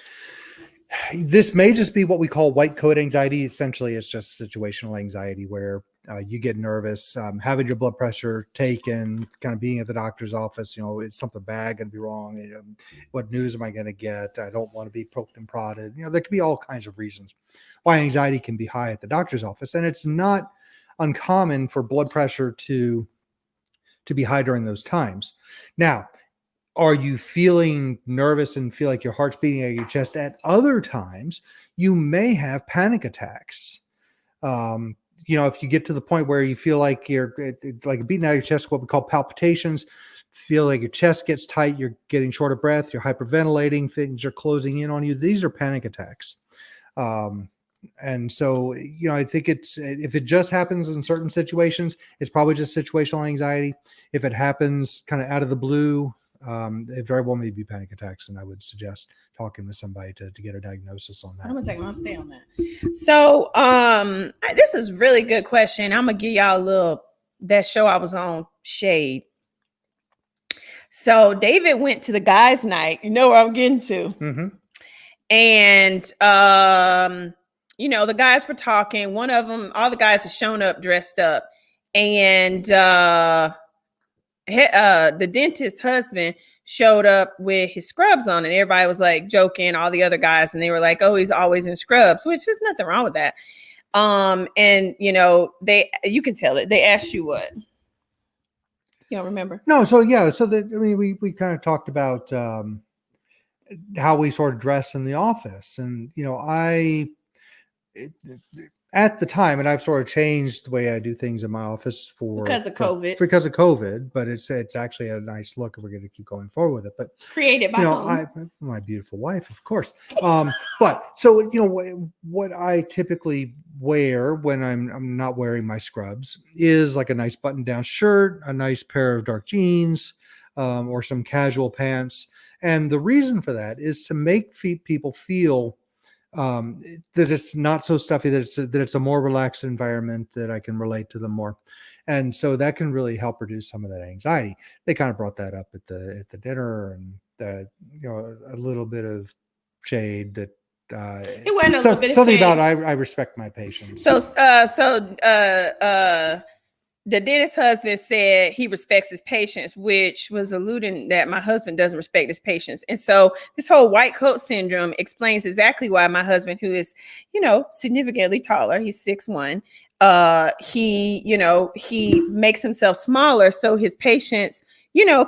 this may just be what we call white coat anxiety. Essentially, it's just situational anxiety where you get nervous, having your blood pressure taken, kind of being at the doctor's office. It's something bad going to be wrong. What news am I going to get? I don't want to be poked and prodded. There could be all kinds of reasons why anxiety can be high at the doctor's office. And it's not uncommon for blood pressure to be high during those times. Now, are you feeling nervous and feel like your heart's beating out of your chest? At other times, you may have panic attacks. If you get to the point where you feel like you're like beating out of your chest, what we call palpitations, feel like your chest gets tight, you're getting short of breath, you're hyperventilating, things are closing in on you. These are panic attacks. And so, I think if it just happens in certain situations, it's probably just situational anxiety. If it happens kind of out of the blue, it very well may be panic attacks, and I would suggest talking with somebody to get a diagnosis on that. I'm gonna stay on that. So, this is a really good question. I'm gonna give y'all that show I was on, Shade. So David went to the guys' night. You know where I'm getting to. Mm-hmm. And the guys were talking. One of them, all the guys had shown up dressed up, and the dentist's husband showed up with his scrubs on, and everybody was like joking, all the other guys, and they were like, oh, he's always in scrubs, which is nothing wrong with that. You can tell it. They asked you what? You don't remember? No. So we kind of talked about how we sort of dress in the office, and at the time, and I've sort of changed the way I do things in my office because of COVID. But it's actually a nice look if we're going to keep going forward with it. But created by my beautiful wife, of course. But so what I typically wear when I'm not wearing my scrubs is like a nice button-down shirt, a nice pair of dark jeans, or some casual pants. And the reason for that is to make people feel that it's not so stuffy, that it's a more relaxed environment, that I can relate to them more. And so that can really help reduce some of that anxiety. They kind of brought that up at the dinner, and a little bit of shade that it wasn't a little bit of something shade. about I respect my patients. So the dentist husband said he respects his patients, which was alluding that my husband doesn't respect his patients. And so this whole white coat syndrome explains exactly why my husband, who is, significantly taller, he's 6'1", he makes himself smaller so his patients,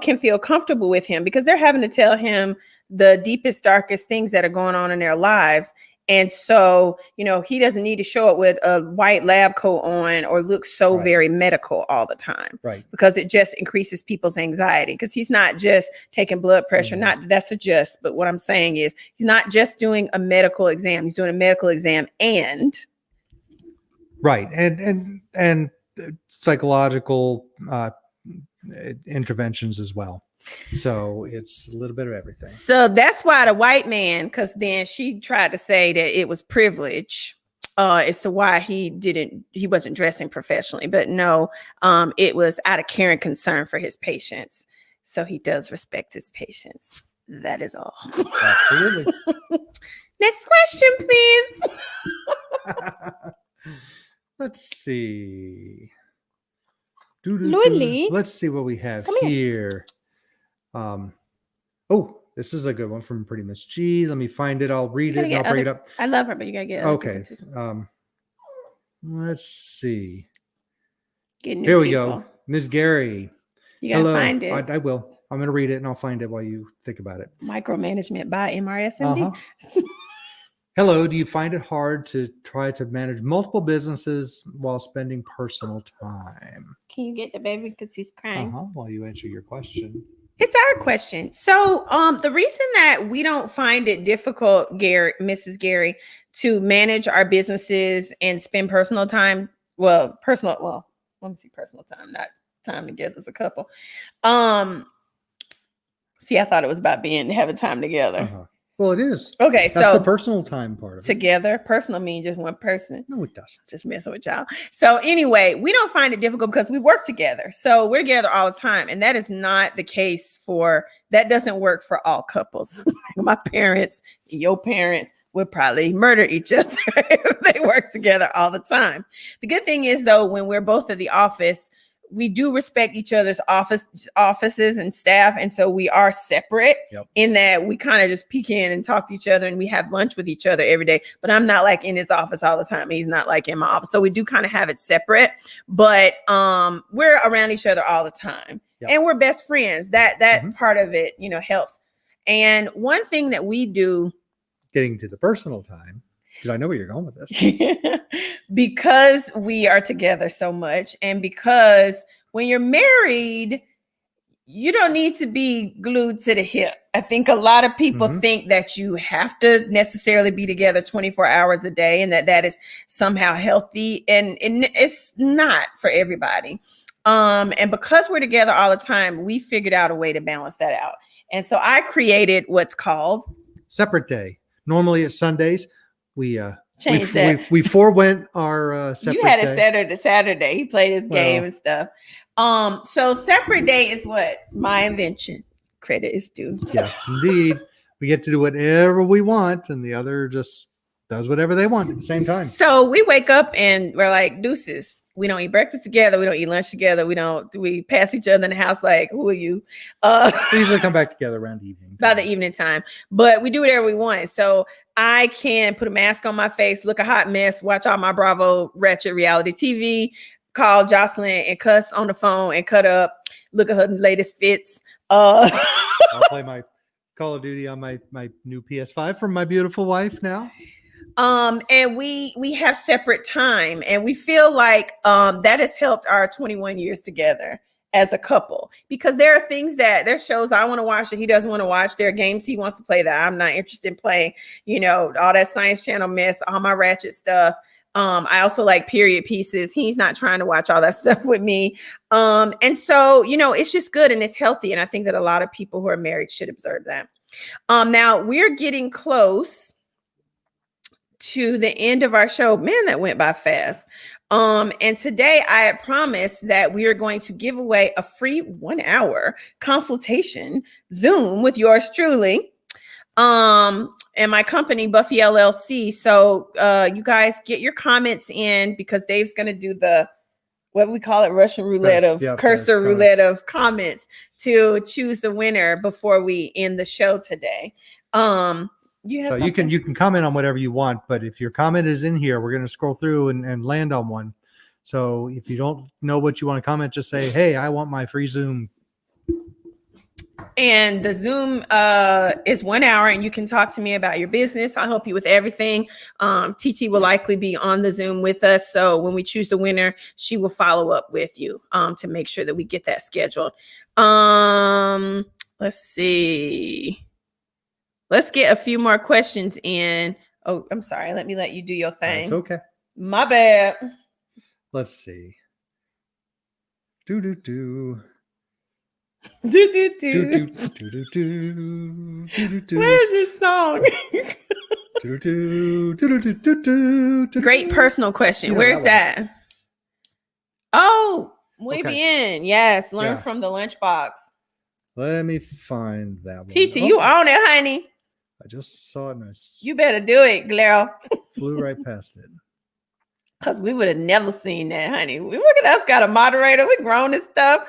can feel comfortable with him, because they're having to tell him the deepest, darkest things that are going on in their lives. And so, he doesn't need to show up with a white lab coat on or look so very medical all the time, because it just increases people's anxiety, because he's not just taking blood pressure, but what I'm saying is he's not just doing a medical exam. He's doing a medical exam and Right. And psychological interventions as well. So it's a little bit of everything. So that's why the white man, because then she tried to say that it was privilege as to why he wasn't dressing professionally. But no, it was out of care and concern for his patients. So he does respect his patients. That is all. Absolutely. Next question, please. Let's see. Lily. Let's see what we have Come here. Oh, this is a good one from Pretty Miss G. Let me find it. I'll read it and I'll bring it up. I love her, but you gotta get Okay. Let's see. Get new Here we people. go. Miss Gary. You gotta Hello. find it. I will. I'm going to read it and I'll find it while you think about it. Micromanagement by MRSMD. Hello. Do you find it hard to try to manage multiple businesses while spending personal time? Can you get the baby because he's crying? While you answer your question. It's our question. So the reason that we don't find it difficult, Mrs. Gary, to manage our businesses and spend personal time, let me see, personal time, not time together as a couple. See, I thought it was about having time together. Well, it is. Okay, That's so the personal time part of it. together, personal means just one person. No, it doesn't. Just messing with y'all. So anyway, we don't find it difficult because we work together. So we're together all the time. And that is not the case that doesn't work for all couples. My parents, your parents would probably murder each other if they work together all the time. The good thing is though, when we're both at the office, we do respect each other's offices and staff. And so we are separate in that we kind of just peek in and talk to each other and we have lunch with each other every day. But I'm not like in his office all the time. He's not like in my office. So we do kind of have it separate, but we're around each other all the time and we're best friends. That part of it, helps. And one thing that we do, getting to the personal time, because I know where you're going with this. Because we are together so much and because when you're married, you don't need to be glued to the hip. I think a lot of people think that you have to necessarily be together 24 hours a day and that is somehow healthy. And it's not for everybody. And because we're together all the time, we figured out a way to balance that out. And so I created what's called separate day. Normally it's Sundays. We changed that. We forewent our separate. You had day. a Saturday. He played his game and stuff. So separate day is what my invention. Credit is due. Yes, indeed. We get to do whatever we want, and the other just does whatever they want at the same time. So we wake up and we're like deuces. We don't eat breakfast together. We don't eat lunch together. We pass each other in the house like, who are you? We usually come back together around evening. By the evening time. But we do whatever we want. So I can put a mask on my face, look a hot mess, watch all my Bravo ratchet reality TV, call Jocelyn and cuss on the phone and cut up, look at her latest fits. I'll play my Call of Duty on my new PS5 from my beautiful wife now. And we have separate time and we feel like that has helped our 21 years together as a couple, because there are things there's shows I want to watch that he doesn't want to watch. There are games he wants to play that I'm not interested in playing, all that Science Channel mess, all my ratchet stuff. I also like period pieces. He's not trying to watch all that stuff with me. And so, it's just good and it's healthy. And I think that a lot of people who are married should observe that. Now we're getting close to the end of our show. Man, that went by fast. And today I had promised that we are going to give away a free 1-hour consultation Zoom with yours truly. And my company, Buffy LLC. So you guys get your comments in because Dave's going to do what we call it, Russian roulette cursor roulette of comments to choose the winner before we end the show today. You can comment on whatever you want, but if your comment is in here, we're going to scroll through and land on one. So if you don't know what you want to comment, just say, hey, I want my free Zoom. And the Zoom is 1 hour and you can talk to me about your business. I'll help you with everything. TT will likely be on the Zoom with us. So when we choose the winner, she will follow up with you to make sure that we get that scheduled. Let's see. Let's get a few more questions in. Oh, I'm sorry. Let me let you do your thing. It's okay. My bad. Let's see. Do do do. Do, do, Do do. do do do do do do Where's this song? do do do do do do. Great personal question. You know Where's that that? Oh, muy Okay. bien. Yes, learn Yeah. from the lunchbox. Let me find that one. Titi, Oh, you own it, honey. I just saw it and I You better do it, Glero. flew right past it. Because we would have never seen that, honey. We look at us, got a moderator. We grown and stuff.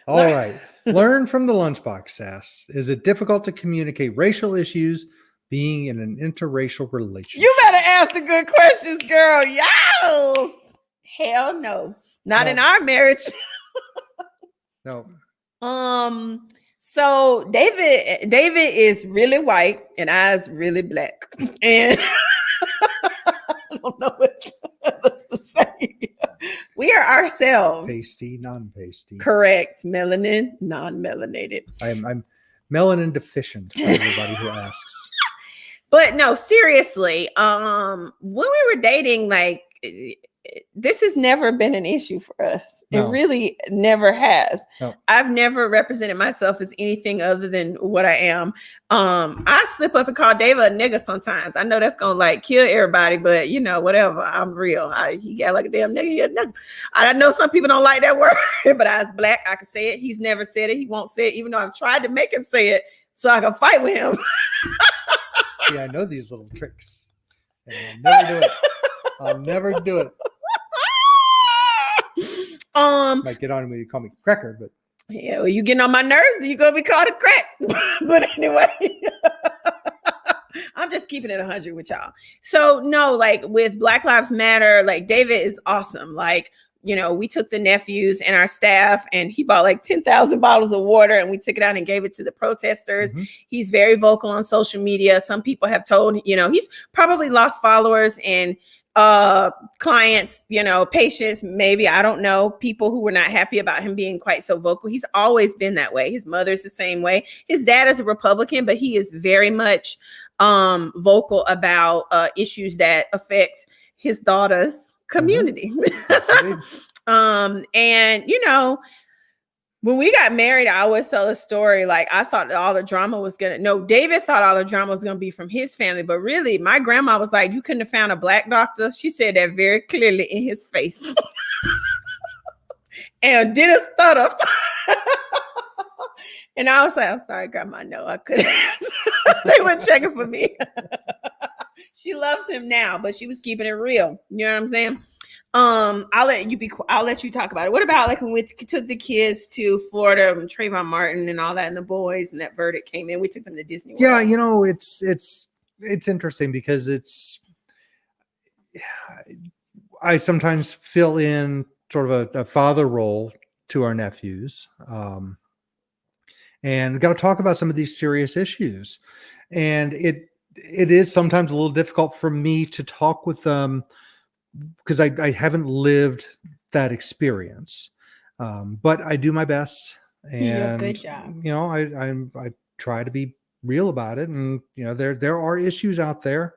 All right. Learn from the lunchbox asks, is it difficult to communicate racial issues being in an interracial relationship? You better ask the good questions, girl. Yes. Hell no. Not in No. our marriage. No. So David is really white and I's really black. And I don't know what else to say. We are ourselves. Pasty, non-pasty. Correct. Melanin, non-melanated. I'm melanin deficient for everybody who asks. But no, seriously, when we were dating, like this has never been an issue for us. No. It really never has. No. I've never represented myself as anything other than what I am. I slip up and call David a nigga sometimes. I know that's gonna like kill everybody, but you know, whatever. I'm real. He got like a damn nigga. He a nigga. I know some people don't like that word, but I was black. I can say it. He's never said it. He won't say it, even though I've tried to make him say it so I can fight with him. Yeah, I know these little tricks. And I'll never do it. I'll never do it. Might get on me to call me cracker, but Yeah, well, you getting on my nerves, then you gonna be called a crack. But anyway, I'm just keeping it 100 with y'all. So no, like with Black Lives Matter, like David is awesome. Like, you know, we took the nephews and our staff and he bought like 10,000 bottles of water and we took it out and gave it to the protesters. Mhm. He's very vocal on social media. Some people have told, you know, he's probably lost followers and clients, you know, patients, maybe, I don't know, people who were not happy about him being quite so vocal. He's always been that way. His mother's the same way. His dad is a Republican, but he is very much vocal about issues that affect his daughter's community. yes, And you know, when we got married, I always tell a story. Like I thought all the drama was David thought all the drama was gonna be from his family, but really my grandma was like, you couldn't have found a black doctor. She said that very clearly in his face. And did a stutter. And I was like, I'm sorry, grandma, no, I couldn't. They weren't checking for me. She loves him now, but she was keeping it real. You know what I'm saying? I'll let you talk about it. What about like when we took the kids to Florida and Trayvon Martin and all that and the boys and that verdict came in? We took them to Disney World. yeah, you know, it's interesting because I sometimes fill in sort of a father role to our nephews, and got to talk about some of these serious issues, and it is sometimes a little difficult for me to talk with them because I haven't lived that experience, but I do my best, and good job. you know, I try to be real about it, and you know, there are issues out there.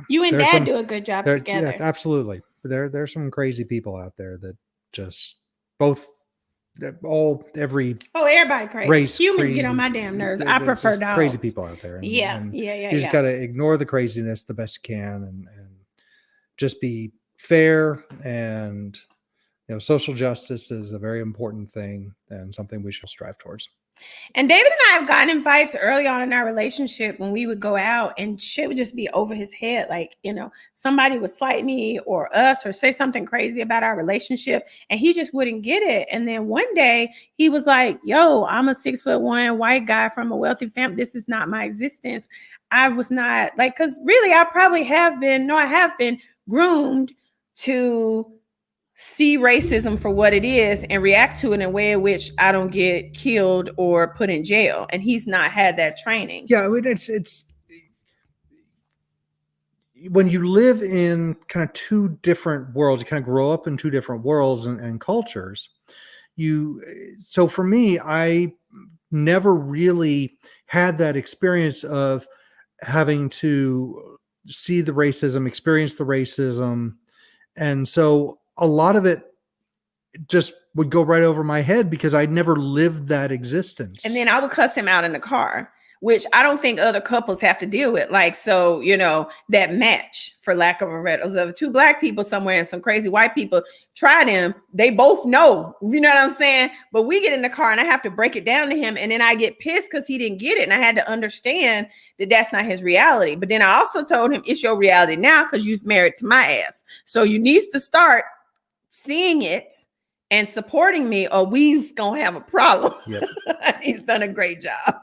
You and there's Dad some- do a good job yeah, together. absolutely. There's some crazy people out there that just every Oh, everybody crazy. race, Humans creed, get on my damn nerves. there's I prefer just dogs. crazy people out there. And Yeah. you just got to ignore the craziness the best you can, and just be fair. And you know, social justice is a very important thing and something we should strive towards. And David and I have gotten in fights early on in our relationship when we would go out and shit would just be over his head. Like, you know, somebody would slight me or us or say something crazy about our relationship and he just wouldn't get it. And then one day he was like, yo, I'm a 6'1" white guy from a wealthy family. This is not my existence. I was not like, because really I probably have been groomed to see racism for what it is and react to it in a way in which I don't get killed or put in jail. And he's not had that training. Yeah, I mean, it's when you live in kind of two different worlds, you kind of grow up in two different worlds and cultures. So for me, I never really had that experience of having to see the racism, experience the racism. And so a lot of it just would go right over my head because I'd never lived that existence. And then I would cuss him out in the car, which I don't think other couples have to deal with. Like, so, you know, that match, for lack of a better, of two black people somewhere and some crazy white people try them. They both know, you know what I'm saying? But we get in the car and I have to break it down to him. And then I get pissed because he didn't get it. And I had to understand that that's not his reality. But then I also told him, it's your reality now because you're married to my ass. So you need to start seeing it and supporting me, or we's gonna have a problem. Yep. He's done a great job.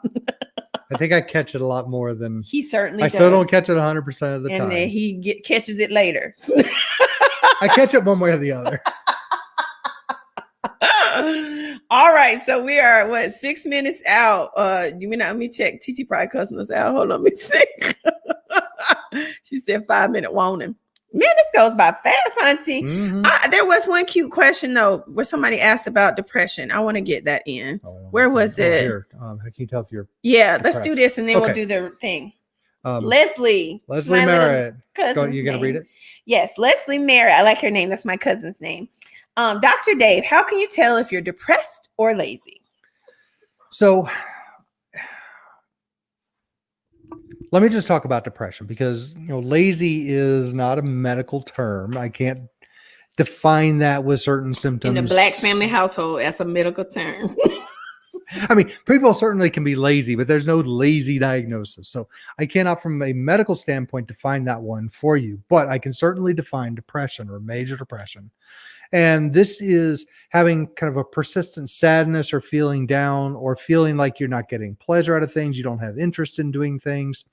I think I catch it a lot more than He certainly I does. still don't catch it 100% of the and time. then he catches it later. I catch it one way or the other. All right, so we are 6 minutes out. Let me check. TT probably cussing us out. Hold on, let me see. She said 5 minute warning. Man, this goes by fast, hunty. Mhm. There was one cute question though, where somebody asked about depression. I want to get that in. Where was it? Here. How can you tell if you're Yeah, let's depressed? do this and then we'll Okay. do the thing. Leslie my little Merritt. cousin's You gonna name. read it? Yes, Leslie Merritt. I like her name. That's my cousin's name. Dr. Dave, how can you tell if you're depressed or lazy? So let me just talk about depression because lazy is not a medical term. I can't define that with certain symptoms. In the black family household, as a medical term. I mean, people certainly can be lazy, but there's no lazy diagnosis. So I cannot, from a medical standpoint, define that one for you. But I can certainly define depression or major depression. And this is having kind of a persistent sadness or feeling down or feeling like you're not getting pleasure out of things. You don't have interest in doing things.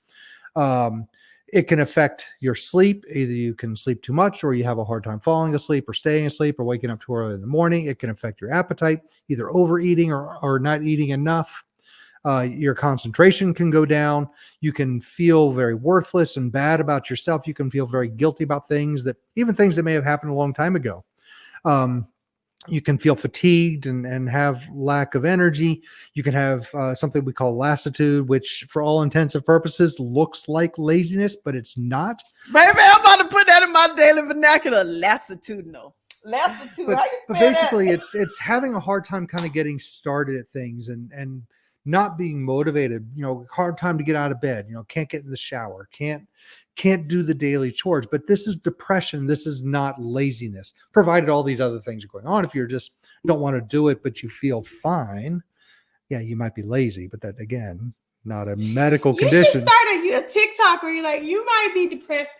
It can affect your sleep. Either you can sleep too much or you have a hard time falling asleep or staying asleep or waking up too early in the morning. It can affect your appetite, either overeating or not eating enough. Your concentration can go down. You can feel very worthless and bad about yourself. You can feel very guilty about things that may have happened a long time ago. You can feel fatigued and have lack of energy. You can have something we call lassitude, which for all intents and purposes looks like laziness, but it's not. Baby, I'm about to put that in my daily vernacular. Lassitudinal. Lassitude. But, How you but spell basically, that? it's having a hard time kind of getting started at things and not being motivated. Hard time to get out of bed. Can't get in the shower. Can't do the daily chores. But this is depression. This is not laziness, provided all these other things are going on. If you just don't want to do it, but you feel fine, yeah, you might be lazy. But that, again, not a medical condition. You should start a TikTok where you're like, you might be depressed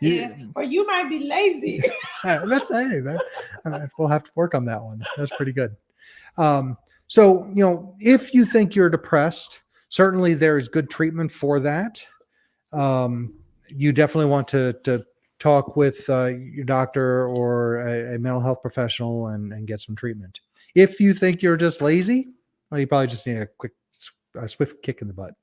or you might be lazy. We'll have to work on that one. That's pretty good. So, if you think you're depressed, certainly there is good treatment for that. You definitely want to talk with your doctor or a mental health professional and get some treatment. If you think you're just lazy, well, you probably just need a swift kick in the butt.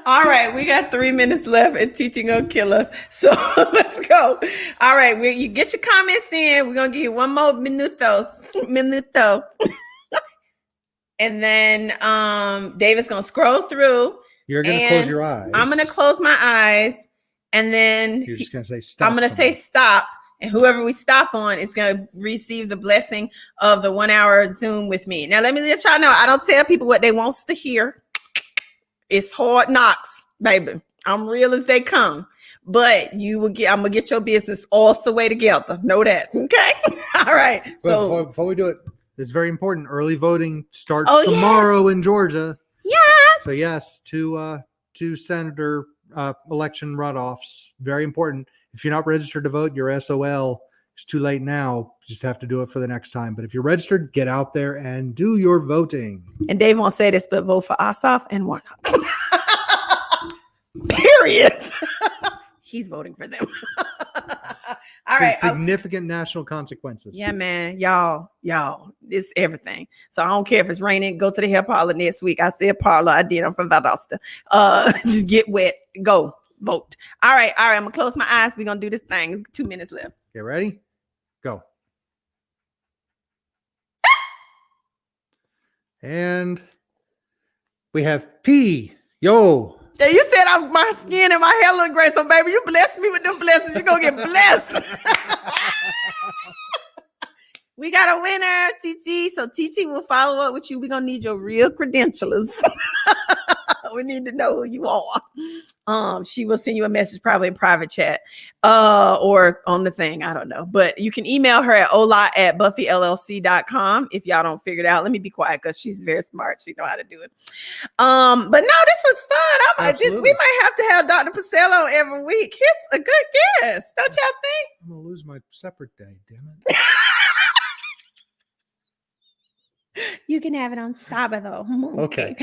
All right, we got 3 minutes left and TT gonna kill us. So let's go. All right, you get your comments in. We're gonna give you one more minuto. And then David's gonna scroll through. You're gonna close your eyes. I'm gonna close my eyes, and then you're just gonna say stop. I'm gonna say stop. And whoever we stop on is going to receive the blessing of the 1 hour Zoom with me. Now, let me let y'all know, I don't tell people what they wants to hear. It's hard knocks, baby. I'm real as they come. But I'm going to get your business all the way together. Know that. Okay? All right. So before we do it, it's very important. Early voting starts tomorrow in Georgia. Yes. So yes, two senator election runoffs. Very important. If you're not registered to vote, you're SOL. It's too late now. You just have to do it for the next time. But if you're registered, get out there and do your voting. And Dave won't say this, but vote for Ossoff and Warnock. Period. He's voting for them. All right. Significant national consequences. Yeah, man. Y'all, it's everything. So I don't care if it's raining. Go to the hair parlor next week. I said parlor. I did. I'm from Valdosta. Just get wet. Go. Vote. All right. I'm gonna close my eyes. We're gonna do this thing. 2 minutes left. Okay, ready? Go. And We have P. Yo. Yeah, you said my skin and my hair look great. So, baby, you bless me with them blessings. You're going to get blessed. We got a winner, TT. So, TT will follow up with you. We're going to need your real credentials. We need to know who you are. She will send you a message, probably in private chat or on the thing. I don't know. But you can email her at ola@buffyllc.com if y'all don't figure it out. Let me be quiet because she's very smart. She know how to do it. But no, this was fun. We might have to have Dr. Purselles on every week. He's a good guest. Don't y'all think? I'm going to lose my separate day, damn it. You can have it on Sabado. Okay.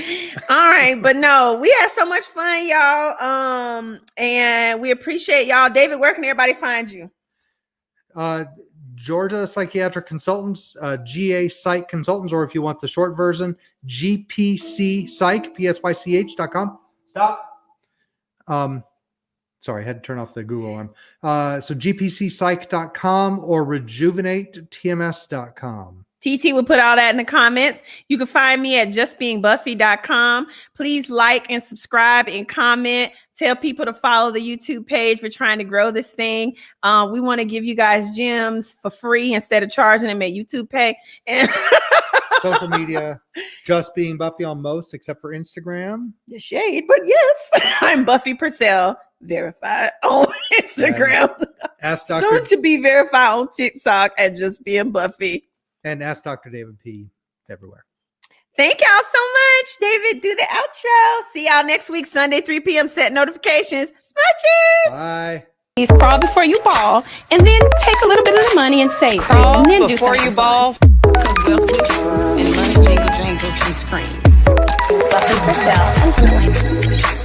All right. But no, we had so much fun, y'all. And we appreciate y'all. David, where can everybody find you? Georgia Psychiatric Consultants, GA Psych Consultants, or if you want the short version, GPC Psych, PSYCH.com. Stop. Sorry, I had to turn off the Google one. So GPCPsych.com or rejuvenate.tms.com. TT will put all that in the comments. You can find me at justbeingbuffy.com. Please like and subscribe and comment. Tell people to follow the YouTube page. We're trying to grow this thing. We want to give you guys gems for free instead of charging them at YouTube pay. And social media, Just Being Buffy on most, except for Instagram. The shade, but yes, I'm Buffy Purselles, verified on Instagram. Ask Dr. Soon to be verified on TikTok at Just Being Buffy. And ask Dr. David P. everywhere. Thank y'all so much. David, do the outro. See y'all next week, Sunday, 3 p.m. Set notifications. Smooches. Bye. Please crawl before you ball, and then take a little bit of the money and save it, Crawl and then do before something you ball. Because wealth whispers and money jingle jangles and screams. Buffy Purselles.